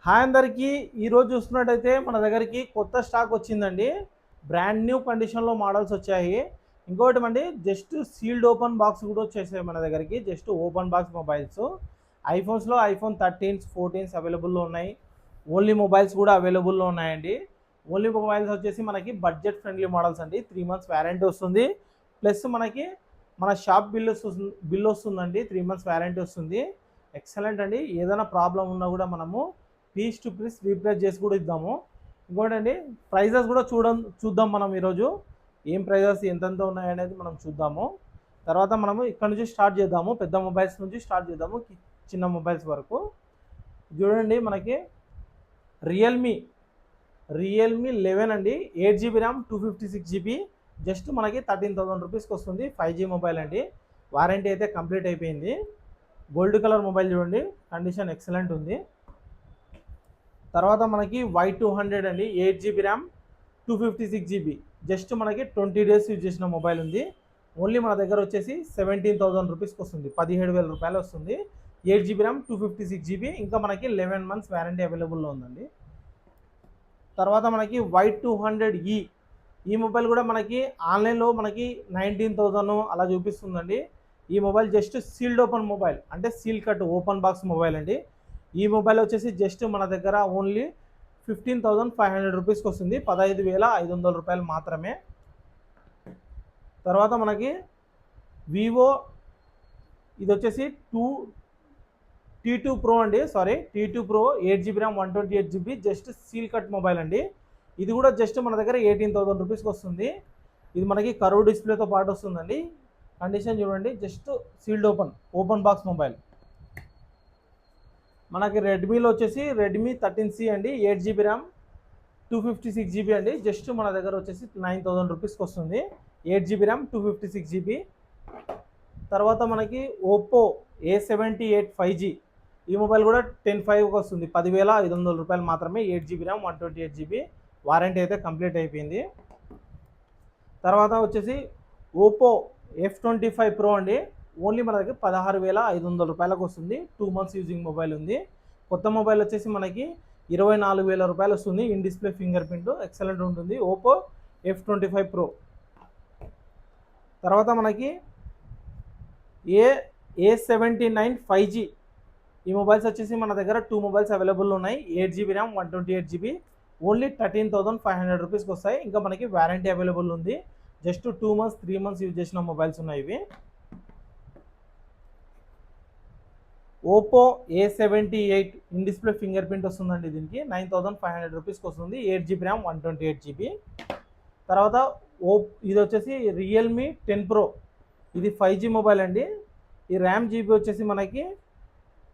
Hi అందరికీ. ఈరోజు చూస్తున్నట్టయితే మన దగ్గరికి కొత్త స్టాక్ వచ్చిందండి. బ్రాండ్ న్యూ కండిషన్లో మోడల్స్ వచ్చాయి. ఇంకోటి అండి, జస్ట్ సీల్డ్ ఓపెన్ బాక్స్ కూడా వచ్చేసాయి మన దగ్గరికి. Just open box mobiles. ఐఫోన్స్లో ఐఫోన్ 13s 14s అవైలబుల్లో ఉన్నాయి. ఓన్లీ మొబైల్స్ కూడా అవైలబుల్లో ఉన్నాయండి. ఓన్లీ మొబైల్స్ వచ్చేసి మనకి బడ్జెట్ ఫ్రెండ్లీ మోడల్స్ అండి. 3 months వ్యారంటీ వస్తుంది. ప్లస్ మనకి మన షాప్ బిల్ వస్తుందండి. 3 months వ్యారంటీ వస్తుంది. ఎక్సలెంట్ అండి. ఏదైనా ప్రాబ్లం ఉన్నా కూడా మనము పీస్ టు పీస్ రీప్లేస్ చేసి కూడా ఇద్దాము. ఇంకోటండి, ప్రైజెస్ కూడా చూద్దాం మనం ఈరోజు. ఏం ప్రైజెస్ ఎంతెంత ఉన్నాయనేది మనం చూద్దాము. తర్వాత మనము ఇక్కడ నుంచి స్టార్ట్ చేద్దాము. పెద్ద మొబైల్స్ నుంచి స్టార్ట్ చేద్దాము చిన్న మొబైల్స్ వరకు. చూడండి, మనకి రియల్మీ 11 అండి. 8 GB ర్యామ్ 256 GB. జస్ట్ మనకి 13,000 రూపీస్కి వస్తుంది. 5G మొబైల్ అండి. వారంటీ అయితే కంప్లీట్ అయిపోయింది. గోల్డ్ కలర్ మొబైల్ చూడండి, కండిషన్ ఎక్సలెంట్ ఉంది. తర్వాత మనకి Y200 అండి. 8 GB ర్యామ్ 256 GB. జస్ట్ మనకి 20 days యూజ్ చేసిన మొబైల్ ఉంది. ఓన్లీ మన దగ్గర వచ్చేసి 17,000 రూపీస్కి వస్తుంది. 17,000 రూపాయలు వస్తుంది. 8 GB ర్యామ్ 256 GB. ఇంకా మనకి 11 months వ్యారంటీ అవైలబుల్లో ఉందండి. తర్వాత మనకి Y200E. ఈ మొబైల్ కూడా మనకి ఆన్లైన్లో మనకి 19,000 అలా చూపిస్తుందండి. ఈ mobile just sealed open mobile, అంటే seal cut open box mobile అండి. ఈ మొబైల్ వచ్చేసి జస్ట్ మన దగ్గర ఓన్లీ 15,500 రూపీస్కి వస్తుంది. 15,500 రూపాయలు మాత్రమే. తర్వాత మనకి వివో, ఇది వచ్చేసి T2 Pro అండి. T2 Pro 8 GB RAM 128 GB. Just seal cut mobile అండి. ఇది కూడా జస్ట్ మన దగ్గర 18,000 రూపీస్కి వస్తుంది. ఇది మనకి కర్వ్ డిస్ప్లేతో పాటు వస్తుందండి. కండిషన్ చూడండి, just sealed open box mobile. మనకి రెడ్మీలో వచ్చేసి రెడ్మీ 13C అండి. 8 GB ర్యామ్ 256 GB అండి. జస్ట్ మన దగ్గర వచ్చేసి 9,000 రూపీస్కి వస్తుంది. 8 GB ర్యామ్ 256 GB. తర్వాత మనకి ఓప్పో A78 5G. ఈ మొబైల్ కూడా 10,500కి వస్తుంది. 10,500 రూపాయలు మాత్రమే. 8 GB ర్యామ్ 128 GB. వారంటీ అయితే కంప్లీట్ అయిపోయింది. తర్వాత వచ్చేసి ఓప్పో F25 Pro అండి. ఓన్లీ మన దగ్గర 16,500 రూపాయలకు వస్తుంది. 2 months యూజింగ్ మొబైల్ ఉంది. కొత్త మొబైల్ వచ్చేసి మనకి 24,000 రూపాయలు వస్తుంది. In display finger print excellent ఉంటుంది. Oppo F25 Pro. తర్వాత మనకి A79 5G. ఈ మొబైల్స్ వచ్చేసి మన దగ్గర 2 మొబైల్స్ అవైలబుల్ ఉన్నాయి. 8 GB ర్యామ్ 128 GB. ఓన్లీ 13,500 రూపీస్కి వస్తాయి. ఇంకా మనకి వారంటీ అవైలబుల్ ఉంది. జస్ట్ 2 months 3 months యూజ్ చేసిన మొబైల్స్ ఉన్నాయి ఇవి. Oppo A78 in display finger print వస్తుందండి. దీనికి 9,500 రూపీస్కి వస్తుంది. 8 GB ర్యామ్ 128 GB. తర్వాత ఇది వచ్చేసి రియల్మీ 10 Pro. ఇది 5G మొబైల్ అండి. ఈ ర్యామ్ జీబీ వచ్చేసి మనకి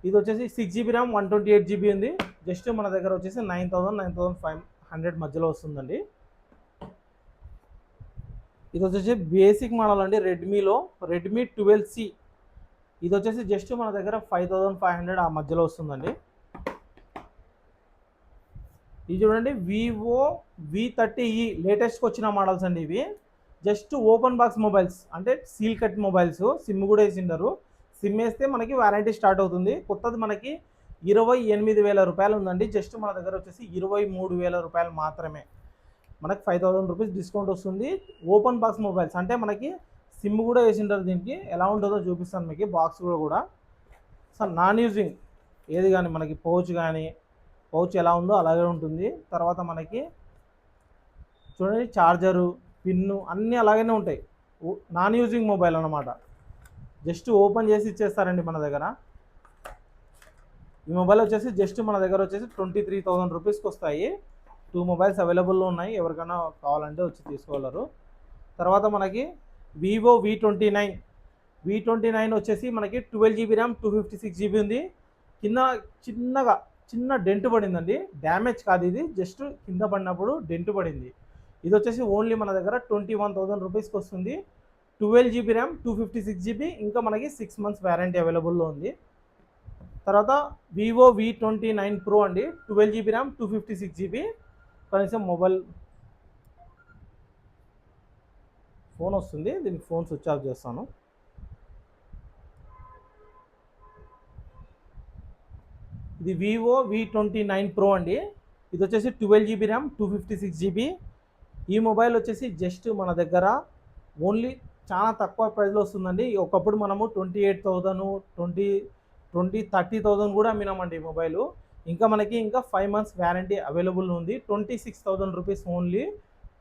ఇది వచ్చేసి 6 GB ర్యామ్ 128 GB ఉంది. జస్ట్ మన దగ్గర వచ్చేసి 9,500 మధ్యలో వస్తుందండి. ఇది వచ్చేసి బేసిక్ మోడల్ అండి. రెడ్మీలో రెడ్మీ 12C. ఇది వచ్చేసి జస్ట్ మన దగ్గర 5,500 ఆ మధ్యలో వస్తుందండి. ఇది చూడండి, వివో V30E లేటెస్ట్కి వచ్చిన మోడల్స్ అండి ఇవి. జస్ట్ ఓపెన్ బాక్స్ మొబైల్స్, అంటే సీల్ కట్ మొబైల్స్. సిమ్ కూడా వేసిండరు. సిమ్ వేస్తే మనకి వారంటీ స్టార్ట్ అవుతుంది. కొత్తది మనకి 28,000 రూపాయలు ఉందండి. జస్ట్ మన దగ్గర వచ్చేసి 23,000 రూపాయలు మాత్రమే. మనకి 5,000 రూపీస్ డిస్కౌంట్ వస్తుంది. ఓపెన్ బాక్స్ మొబైల్స్, అంటే మనకి సిమ్ కూడా వేసింటారు. దీనికి ఎలా ఉంటుందో చూపిస్తాను మీకు. బాక్స్ కూడా సార్ నాన్ యూజింగ్ ఏది కానీ మనకి పౌచ్ ఎలా ఉందో అలాగే ఉంటుంది. తర్వాత మనకి చూడండి, చార్జరు, పిన్ను అన్నీ అలాగనే ఉంటాయి. నాన్ యూజింగ్ మొబైల్ అన్నమాట. జస్ట్ ఓపెన్ చేసి ఇచ్చేస్తారండి మన దగ్గర. ఈ మొబైల్ వచ్చేసి జస్ట్ మన దగ్గర వచ్చేసి 23,000 రూపీస్కి వస్తాయి. 2 మొబైల్స్ అవైలబుల్లో ఉన్నాయి. ఎవరికైనా కావాలంటే వచ్చి తీసుకోగలరు. తర్వాత మనకి వివో V29 వచ్చేసి మనకి 12 GB ర్యామ్ 256 GB ఉంది. కింద చిన్న డెంట్ పడిందండి. డ్యామేజ్ కాదు ఇది, జస్ట్ కింద పడినప్పుడు డెంట్ పడింది. ఇది వచ్చేసి ఓన్లీ మన దగ్గర 21,000 రూపీస్కి వస్తుంది. 12 GB ర్యామ్ 256 GB. ఇంకా మనకి 6 months వ్యారంటీ అవైలబుల్లో ఉంది. తర్వాత వివో V29 Pro అండి. 12 GB ర్యామ్ 256 GB. కనీసం మొబైల్ ఫోన్ వస్తుంది. దీనికి ఫోన్ స్విచ్ ఆఫ్ చేస్తాను. ఇది వివో V29 Pro అండి. ఇది వచ్చేసి 12 GB ర్యామ్ 256 GB. ఈ మొబైల్ వచ్చేసి జస్ట్ మన దగ్గర ఓన్లీ చాలా తక్కువ ప్రైస్లో వస్తుందండి. ఒకప్పుడు మనము 28,000 30,000 కూడా అమ్మినామండి ఈ మొబైలు. ఇంకా మనకి ఇంకా 5 months వ్యారంటీ అవైలబుల్ ఉంది. 26,000 rupees only.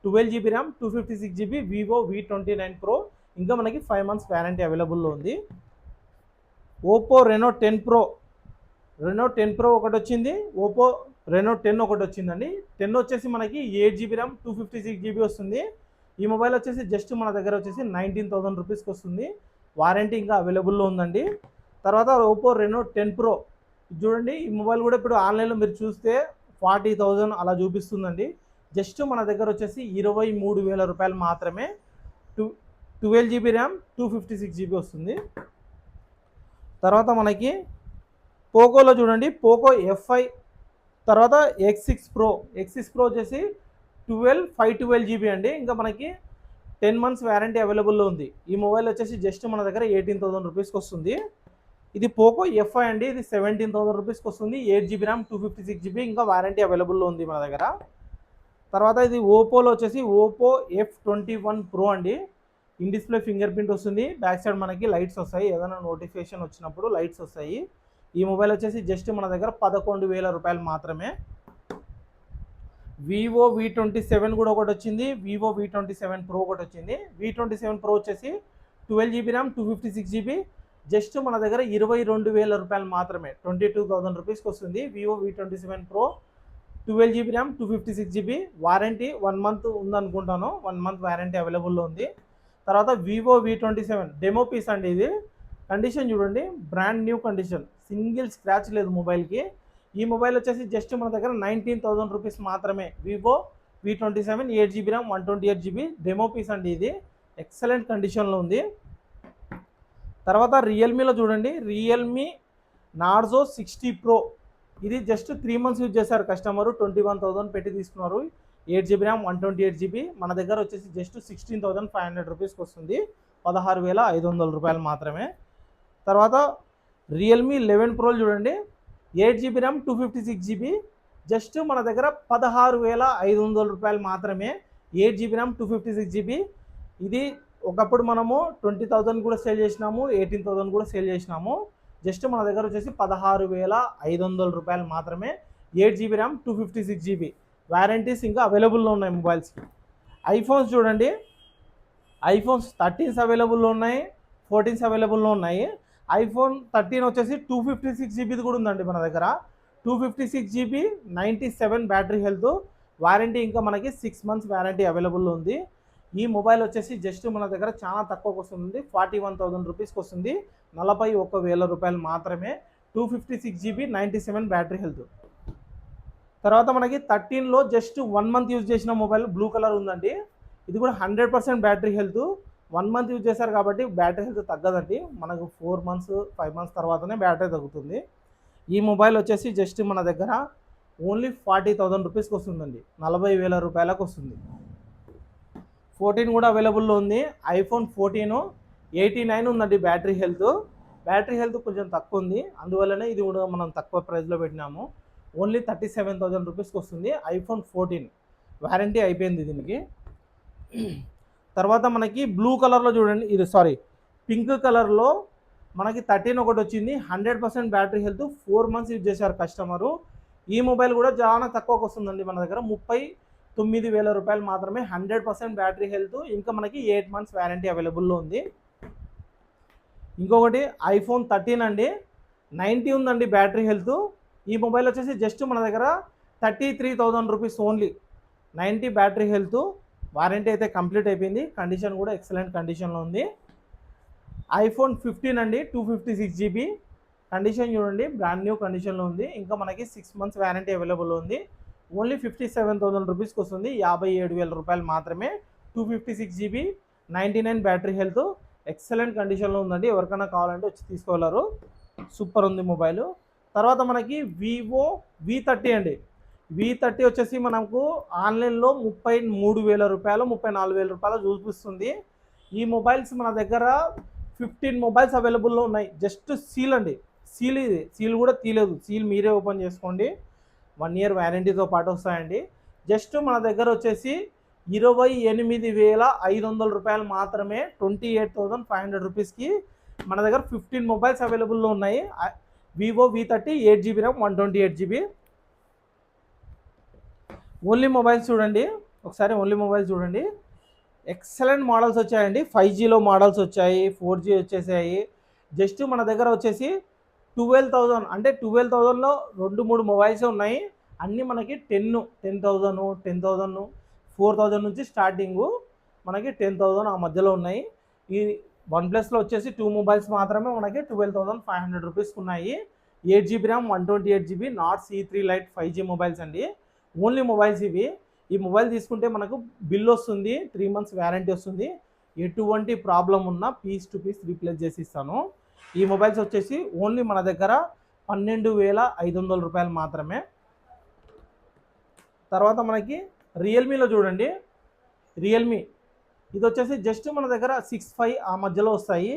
12 GB RAM 256 GB Vivo V29 Pro. ఇంకా మనకి 5 months వ్యారంటీ అవైలబుల్లో ఉంది. ఓపో రెనో 10 Pro ఒకటి వచ్చింది. ఓపో రెనో 10 ఒకటి వచ్చిందండి. 10 వచ్చేసి మనకి 8 GB ర్యామ్ 256 GB వస్తుంది. ఈ మొబైల్ వచ్చేసి జస్ట్ మన దగ్గర వచ్చేసి 19,000 రూపీస్కి వస్తుంది. వారంటీ ఇంకా అవైలబుల్లో ఉందండి. తర్వాత ఓపో రెనో 10 Pro చూడండి. ఈ మొబైల్ కూడా ఇప్పుడు ఆన్లైన్లో మీరు చూస్తే 40,000 అలా చూపిస్తుందండి. జస్ట్ మన దగ్గర వచ్చేసి 23,000 రూపాయలు మాత్రమే. 12 GB ర్యామ్ 256 GB వస్తుంది. తర్వాత మనకి పోకోలో చూడండి, పోకో F5 తర్వాత X6 Pro వచ్చేసి 512 GB అండి. ఇంకా మనకి 10 months వ్యారంటీ అవైలబుల్లో ఉంది. ఈ మొబైల్ వచ్చేసి జస్ట్ మన దగ్గర 18,000 రూపీస్కి వస్తుంది. ఇది పోకో F5 అండి. ఇది 17,000 రూపీస్కి వస్తుంది. 8 GB ర్యామ్ 256 GB ఇంకా వారంటీ అవైలబుల్లో ఉంది మన దగ్గర. తర్వాత ఇది ఓపోలో వచ్చేసి ఓపో F21 Pro అండి. ఇన్ డిస్ప్లే ఫింగర్ ప్రింట్ వస్తుంది. బ్యాక్ సైడ్ మనకి లైట్స్ వస్తాయి, ఏదైనా నోటిఫికేషన్ వచ్చినప్పుడు లైట్స్ వస్తాయి. ఈ మొబైల్ వచ్చేసి జస్ట్ మన దగ్గర 11,000 రూపాయలు మాత్రమే. వివో V27 కూడా ఒకటి వచ్చింది. వివో V27 Pro ఒకటి వచ్చింది. V27 Pro వచ్చేసి 12 GB ర్యామ్ 256 GB జస్ట్ మన దగ్గర 22,000 రూపాయలు మాత్రమే. 22,000 రూపీస్కి వస్తుంది. Vivo V27 Pro 12 GB RAM 256 GB warranty 1 month ఉందనుకుంటాను. 1 month warranty అవైలబుల్లో ఉంది. తర్వాత వివో V27 డెమో పీస్ అండి. ఇది కండిషన్ చూడండి, brand new condition, single scratch లేదు మొబైల్కి. ఈ మొబైల్ వచ్చేసి జస్ట్ మన దగ్గర 19,000 రూపీస్ మాత్రమే. Vivo V27 8 GB RAM 128 GB demo piece అండి. ఇది ఎక్సలెంట్ కండిషన్లో ఉంది. తర్వాత రియల్మీలో చూడండి, రియల్మీ నార్జో 60 Pro. ఇది జస్ట్ 3 months యూజ్ చేశారు కస్టమరు. 21,000 పెట్టి తీసుకున్నారు. 8 GB ర్యామ్ 128 GB మన దగ్గర వచ్చేసి జస్ట్ 16,500 రూపీస్కి వస్తుంది. 16,500 రూపాయలు మాత్రమే. తర్వాత రియల్మీ 11 Pro చూడండి, 8 GB ర్యామ్ 256 GB జస్ట్ మన దగ్గర 16,500 రూపాయలు మాత్రమే. 8 GB ర్యామ్ 256 GB. ఇది ఒకప్పుడు మనము 20,000 కూడా సేల్ చేసినాము, 18,000 కూడా సేల్ చేసినాము. జస్ట్ మన దగ్గర వచ్చేసి 16,500 రూపాయలు మాత్రమే. 8 GB ర్యామ్ 256 GB వారంటీస్ ఇంకా అవైలబుల్లో ఉన్నాయి మొబైల్స్కి. ఐఫోన్స్ చూడండి, ఐఫోన్స్ 13s అవైలబుల్లో ఉన్నాయి, 14s అవైలబుల్లో ఉన్నాయి. ఐఫోన్ 13 వచ్చేసి 256 GB కూడా ఉందండి మన దగ్గర. 256 GB 97 బ్యాటరీ హెల్త్ వారంటీ ఇంకా మనకి 6 months వారంటీ అవైలబుల్లో ఉంది. ఈ మొబైల్ వచ్చేసి జస్ట్ మన దగ్గర చాలా తక్కువకి వస్తుంది. 41,000 రూపీస్కి వస్తుంది. 41,000 రూపాయలు మాత్రమే. 256 GB 97 బ్యాటరీ హెల్త్. తర్వాత మనకి 13లో జస్ట్ 1 month యూజ్ చేసిన మొబైల్ బ్లూ కలర్ ఉందండి. ఇది కూడా 100% బ్యాటరీ హెల్త్. 1 month యూజ్ చేశారు కాబట్టి బ్యాటరీ హెల్త్ తగ్గదండి. మనకు 4 months 5 months తర్వాతనే బ్యాటరీ తగ్గుతుంది. ఈ మొబైల్ వచ్చేసి జస్ట్ మన దగ్గర ఓన్లీ 40,000 రూపీస్కి వస్తుందండి. 40,000 రూపాయలకు వస్తుంది. 14 కూడా అవైలబుల్లో ఉంది. ఐఫోన్ 14 89 ఉందండి బ్యాటరీ హెల్త్. బ్యాటరీ హెల్త్ కొంచెం తక్కువ ఉంది, అందువల్లనే ఇది కూడా మనం తక్కువ ప్రైస్లో పెట్టినాము. ఓన్లీ 37,000 రూపీస్కి వస్తుంది. ఐఫోన్ 14 వారంటీ అయిపోయింది దీనికి. తర్వాత మనకి బ్లూ కలర్లో చూడండి, ఇది పింక్ కలర్లో మనకి 13 ఒకటి వచ్చింది. 100% బ్యాటరీ హెల్త్. 4 months యూజ్ చేశారు కస్టమరు. ఈ మొబైల్ కూడా చాలా తక్కువకి వస్తుందండి మన దగ్గర. 39,000 రూపాయలు మాత్రమే. 100% బ్యాటరీ హెల్త్ ఇంకా మనకి 8 months వారంటీ అవైలబుల్లో ఉంది. ఇంకొకటి ఐఫోన్ 13 అండి, 90 ఉందండి బ్యాటరీ హెల్త్. ఈ మొబైల్ వచ్చేసి జస్ట్ మన దగ్గర 33,000 rupees only. 90 battery health warranty అయితే కంప్లీట్ అయిపోయింది. కండిషన్ కూడా ఎక్సలెంట్ కండిషన్లో ఉంది. ఐఫోన్ 15 అండి 256 GB కండిషన్ చూడండి, బ్రాండ్ న్యూ కండిషన్లో ఉంది. ఇంకా మనకి 6 months వారంటీ అవైలబుల్ ఉంది. ఓన్లీ 57,000 రూపీస్కి వస్తుంది. 57,000 రూపాయలు మాత్రమే. 256 GB 99 బ్యాటరీ హెల్త్ ఎక్సలెంట్ కండిషన్లో ఉందండి. ఎవరికైనా కావాలంటే వచ్చి తీసుకోగలరు. సూపర్ ఉంది మొబైల్. తర్వాత మనకి వివో V30 అండి. V30 వచ్చేసి మనకు ఆన్లైన్లో 33,000 రూపాయలు 34,000 రూపాయలు చూపిస్తుంది. ఈ మొబైల్స్ మన దగ్గర 15 మొబైల్స్ అవైలబుల్లో ఉన్నాయి. జస్ట్ సీల్ అండి, సీల్ కూడా తీయలేదు, సీల్ మీరే ఓపెన్ చేసుకోండి. 1 ఇయర్ వ్యారంటీతో పాటు వస్తాయండి. జస్ట్ మన దగ్గర వచ్చేసి 28,500 రూపాయలు మాత్రమే, 28,500 రూపీస్కి మన దగ్గర 15 మొబైల్స్ అవైలబుల్లో ఉన్నాయి. Vivo V30 8GB RAM 128GB. Only mobiles చూడండి ఒకసారి, ఓన్లీ మొబైల్స్ చూడండి. ఎక్సలెంట్ మోడల్స్ వచ్చాయండి. 5Gలో మోడల్స్ వచ్చాయి, 4G వచ్చేసాయి. జస్ట్ మన దగ్గర వచ్చేసి 12,000 అంటే 12,000లో 2-3 మొబైల్స్ ఉన్నాయి. అన్నీ మనకి 10,000 4,000 నుంచి స్టార్టింగు, మనకి 10,000 ఆ మధ్యలో ఉన్నాయి. ఈ OnePlusలో వచ్చేసి 2 మొబైల్స్ మాత్రమే మనకి 12,500 రూపీస్కి ఉన్నాయి. 8GB RAM 128GB not C3 light 5G mobiles అండి. ఓన్లీ మొబైల్స్ ఇవి. ఈ మొబైల్ తీసుకుంటే మనకు బిల్ వస్తుంది, 3 months వ్యారంటీ వస్తుంది. ఎటువంటి ప్రాబ్లం ఉన్నా పీస్ టు పీస్ రీప్లేస్ చేసి ఇస్తాను. ఈ మొబైల్స్ వచ్చేసి ఓన్లీ మన దగ్గర 12,500 రూపాయలు మాత్రమే. తర్వాత మనకి రియల్మీలో చూడండి, రియల్మీ ఇది వచ్చేసి జస్ట్ మన దగ్గర 6.5 ఆ మధ్యలో వస్తాయి.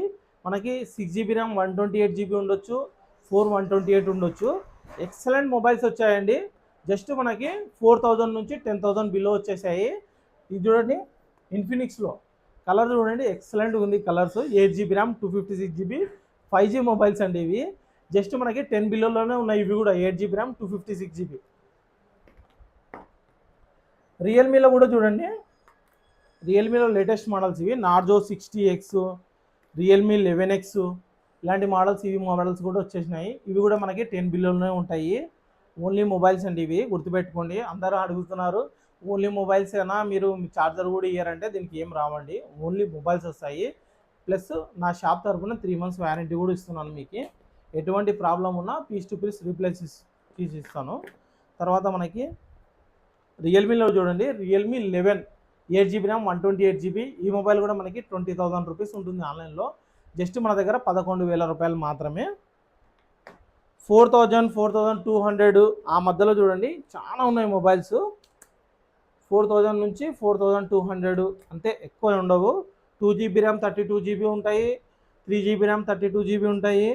మనకి 6GB ర్యామ్ 128GB ఉండొచ్చు, 4 128 ఉండొచ్చు. ఎక్సలెంట్ మొబైల్స్ వచ్చాయండి. జస్ట్ మనకి 4,000 నుంచి 10,000 బిలో వచ్చేసాయి. ఇది చూడండి ఇన్ఫినిక్స్లో, కలర్ చూడండి ఎక్సలెంట్ ఉంది colours. 8GB RAM 256GB 5G mobiles అండి ఇవి. జస్ట్ మనకి 10 బిలోలోనే ఉన్నాయి ఇవి కూడా, 8GB ర్యామ్ 256GB. రియల్మీలో కూడా చూడండి, రియల్మీలో లేటెస్ట్ మోడల్స్ ఇవి. నార్జో 60X, రియల్మీ 11X ఇలాంటి మోడల్స్, ఇవి మోడల్స్ కూడా వచ్చేసినాయి. ఇవి కూడా మనకి 10 బిలోనే ఉంటాయి. ఓన్లీ మొబైల్స్ అండి ఇవి, గుర్తుపెట్టుకోండి. అందరూ అడుగుతున్నారు ఓన్లీ మొబైల్స్ అయినా మీరు ఛార్జర్ కూడా ఇయ్యారంటే దీనికి ఏం రావండి, ఓన్లీ మొబైల్స్ వస్తాయి. ప్లస్ నా షాప్ తరఫున 3 months వ్యారంటీ కూడా ఇస్తున్నాను. మీకు ఎటువంటి ప్రాబ్లం ఉన్నా పీస్ టు పీస్ రీప్లేస్ తీసి ఇస్తాను. తర్వాత మనకి రియల్మీలో చూడండి, రియల్మీ 11 8GB ర్యామ్ 128GB. ఈ మొబైల్ కూడా మనకి 20,000 రూపీస్ ఉంటుంది ఆన్లైన్లో. జస్ట్ మన దగ్గర 11,000 రూపాయలు మాత్రమే. 4,000 4,200 ఆ మధ్యలో చూడండి చాలా ఉన్నాయి మొబైల్స్. 4,000 నుంచి 4,200 అంతే, ఎక్కువ ఉండవు. 2GB ర్యామ్ 32GB ఉంటాయి, 3GB ర్యామ్ 32GB ఉంటాయి,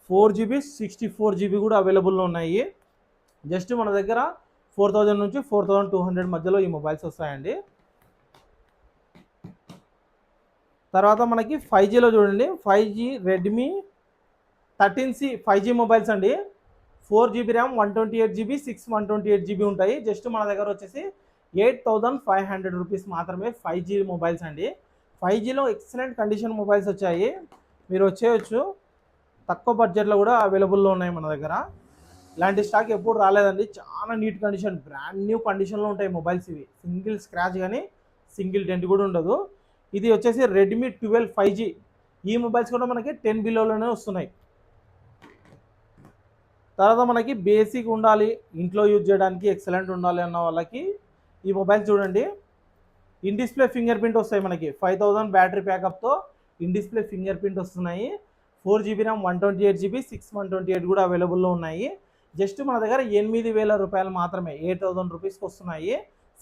4GB 64GB కూడా అవైలబుల్లో ఉన్నాయి. జస్ట్ మన దగ్గర 4,000 నుంచి 4,200 మధ్యలో ఈ మొబైల్స్ వస్తాయండి. తర్వాత మనకి 5Gలో చూడండి, 5G Redmi 13C 5G mobiles అండి. 4GB ర్యామ్ 128GB 6 128GB ఉంటాయి. జస్ట్ మన దగ్గర వచ్చేసి 8,500 రూపీస్ మాత్రమే 5G మొబైల్స్ అండి. 5Gలో ఎక్సలెంట్ కండిషన్ మొబైల్స్ వచ్చాయి, మీరు వచ్చేయచ్చు. తక్కువ బడ్జెట్లో కూడా అవైలబుల్లో ఉన్నాయి మన దగ్గర. ఇలాంటి స్టాక్ ఎప్పుడు రాలేదండి, చాలా నీట్ కండిషన్, బ్రాండ్ న్యూ కండిషన్లో ఉంటాయి మొబైల్స్ ఇవి. సింగిల్ స్క్రాచ్ కానీ సింగిల్ డెంట్ కూడా ఉండదు. ఇది వచ్చేసి రెడ్మీ 12 5G. ఈ మొబైల్స్ కూడా మనకి 10 బిలోలోనే వస్తున్నాయి. తర్వాత మనకి బేసిక్ ఉండాలి, ఇంట్లో యూజ్ చేయడానికి ఎక్సలెంట్ ఉండాలి అన్న వాళ్ళకి ఈ మొబైల్ చూడండి. ఇన్ డిస్ప్లే ఫింగర్ ప్రింట్ వస్తాయి మనకి, 5,000 బ్యాటరీ ప్యాకప్తో ఇన్ డిస్ప్లే ఫింగర్ ప్రింట్ వస్తున్నాయి. 4GB ర్యామ్ 128GB 6 128 కూడా అవైలబుల్లో ఉన్నాయి. జస్ట్ మన దగ్గర 8,000 రూపాయలు మాత్రమే, 8,000 రూపీస్కి వస్తున్నాయి.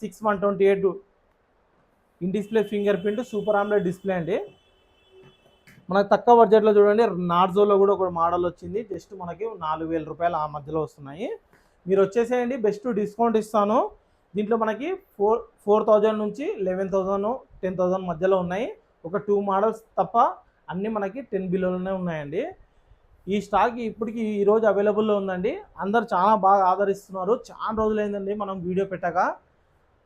6 128 in display finger print super omelette display అండి. మనకు తక్కువ బడ్జెట్లో చూడండి, నార్జోలో కూడా ఒక మోడల్ వచ్చింది. జస్ట్ మనకి 4,000 రూపాయలు ఆ మధ్యలో వస్తున్నాయి. మీరు వచ్చేసేయండి, బెస్ట్ డిస్కౌంట్ ఇస్తాను. దీంట్లో మనకి 4,000 నుంచి 11,000 10,000 మధ్యలో ఉన్నాయి. ఒక 2 మోడల్స్ తప్ప అన్నీ మనకి 10 బిలోనే ఉన్నాయండి. ఈ స్టాక్ ఇప్పటికి ఈరోజు అవైలబుల్లో ఉందండి. అందరు చాలా బాగా ఆదరిస్తున్నారు. చాలా రోజులైందండి మనం వీడియో పెట్టక.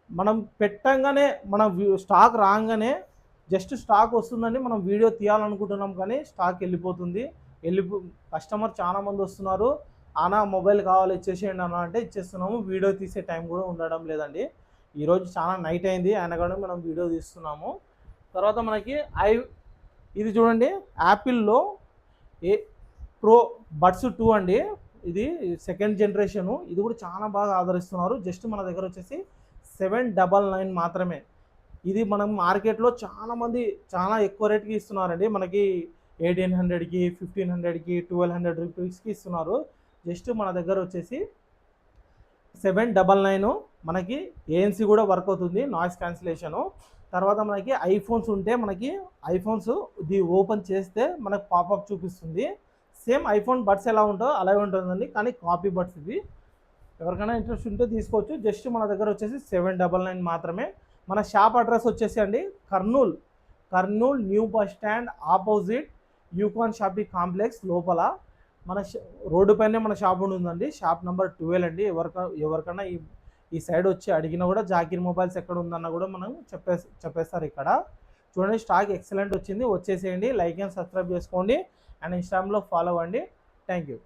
మనం పెట్టంగానే మన స్టాక్ రాగానే జస్ట్ స్టాక్ వస్తుందండి, మనం వీడియో తీయాలనుకుంటున్నాం కానీ స్టాక్ వెళ్ళిపోతుంది. కస్టమర్ చాలా మంది వస్తున్నారు, అన్నా మొబైల్ కావాలి ఇచ్చేసేయండి అన్న అంటే ఇచ్చేస్తున్నాము. వీడియో తీసే టైం కూడా ఉండడం లేదండి. ఈరోజు చాలా నైట్ అయింది, అయినా కానీ మనం వీడియో తీస్తున్నాము. తర్వాత మనకి ఇది చూడండి, యాపిల్లో ప్రో బడ్స్ 2 అండి. ఇది 2nd జనరేషను. ఇది కూడా చాలా బాగా ఆదరిస్తున్నారు. జస్ట్ మన దగ్గర వచ్చేసి 799 మాత్రమే. ఇది మనం మార్కెట్లో చాలామంది చాలా ఎక్కువ రేట్కి ఇస్తున్నారండి. మనకి 1,800కి 1,500కి 1,200 రూపీస్కి ఇస్తున్నారు. జస్ట్ మన దగ్గర వచ్చేసి 799. మనకి ANC కూడా వర్క్ అవుతుంది, నాయిస్ క్యాన్సిలేషను. తర్వాత మనకి ఐఫోన్స్ ఉంటే, మనకి ఐఫోన్స్ ఇది ఓపెన్ చేస్తే మనకు పాపప్ చూపిస్తుంది. సేమ్ ఐఫోన్ బడ్స్ ఎలా ఉంటుందో అలాగే ఉంటుందండి, కానీ కాపీ బడ్స్ ఇవి. ఎవరికైనా ఇంట్రెస్ట్ ఉంటే తీసుకోవచ్చు. జస్ట్ మన దగ్గర వచ్చేసి 799 మాత్రమే. మన షాప్ అడ్రస్ వచ్చేసి అండి Kurnool new bus stand opposite యూకాన్ షాపింగ్ కాంప్లెక్స్ లోపల మన రోడ్డు పైనే మన షాప్ ఉంటుందండి. షాప్ నెంబర్ 12 అండి. ఎవరికైనా ఈ సైడ్ వచ్చి అడిగినా కూడా జాకీర్ మొబైల్స్ ఎక్కడ ఉందన్న కూడా మనం చెప్పేస్తారు ఇక్కడ. చూడండి, స్టాక్ ఎక్సలెంట్ వచ్చింది. వచ్చేసేయండి, లైక్ అండ్ సబ్స్క్రైబ్ చేసుకోండి అండ్ ఇన్స్టాగ్రామ్లో ఫాలో అవ్వండి. Thank you.